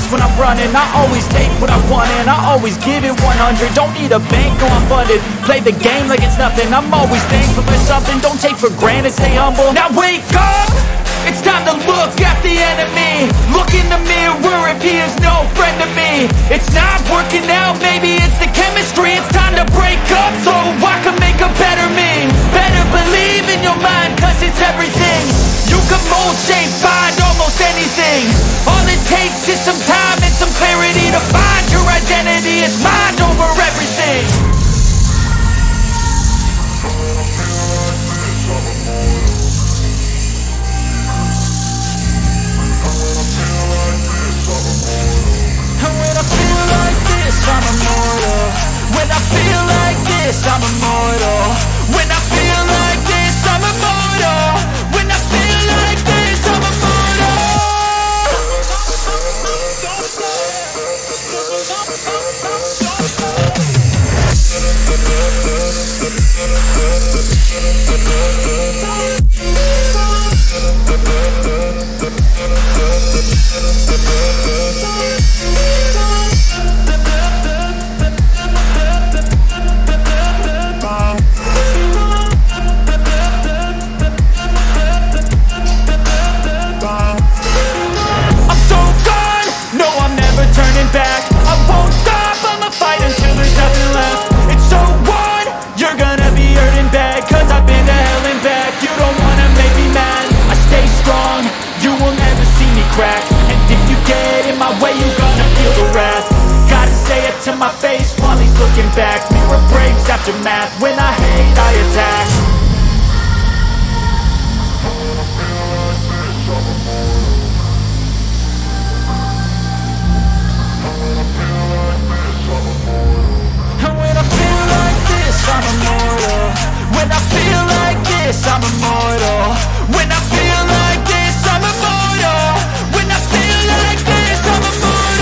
pace when I'm running. I always take what I want and I always give it 100. Don't need a bank, no I'm funded. Play the game like it's nothing. I'm always thankful for something. Don't take for granted, stay humble. Now wake up! It's time to look at the enemy. Look in the mirror if he is no friend to me. It's not working out, maybe it's the chemistry. It's time to break up so I can make a better me. Better believe in your mind, cause it's everything. You can mold, shape, find almost anything. All it takes is some time and some clarity to find your identity. It's mind over everything. I'm immortal. When I feel like this, I'm immortal. When I feel like this, I'm immortal. When I feel like this, I'm immortal. To my face while he's looking back. Mirror breaks after math. When I hate, I attack. And when I feel like this, I'm immortal. When I feel like this, I'm immortal. When I feel like this, I'm immortal. When I feel like this, I'm immortal.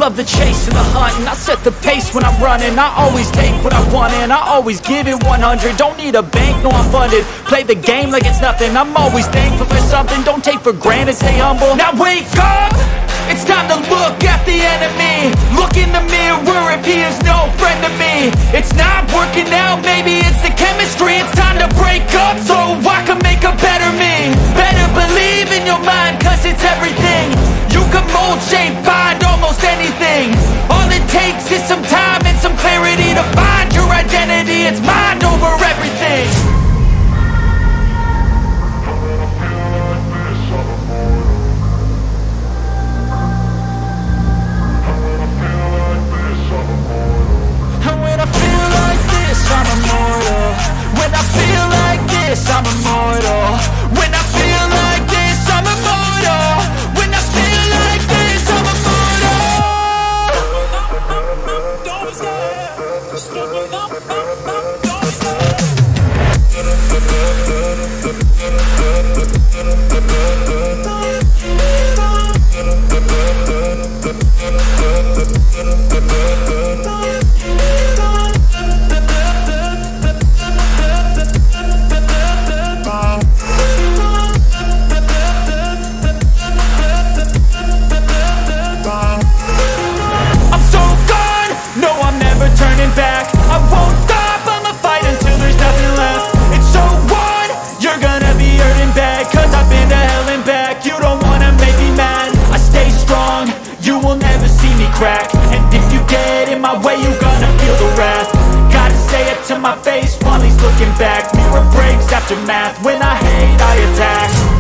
Love the chase and the hunt, and I set the pace when I'm running. I always take what I want and I always give it 100. Don't need a bank, no I'm funded. Play the game like it's nothing. I'm always thankful for something. Don't take for granted, stay humble. Now wake up! It's time to look at the enemy. Look in the mirror if he is no friend to me. It's not working out, maybe it's the chemistry. It's time to break up so I can make a better me. Better believe in your mind, cause it's everything. You can mold, shape, find almost anything. All it takes is some time and some clarity to find your identity. It's mind over everything. And when I feel like this, I'm immortal. When I feel like this, I'm immortal. When I feel like this, I'm immortal. When I feel like this, I'm crack. And if you get in my way, you gonna feel the wrath. Gotta say it to my face while he's looking back. Mirror breaks after math. When I hate, I attack.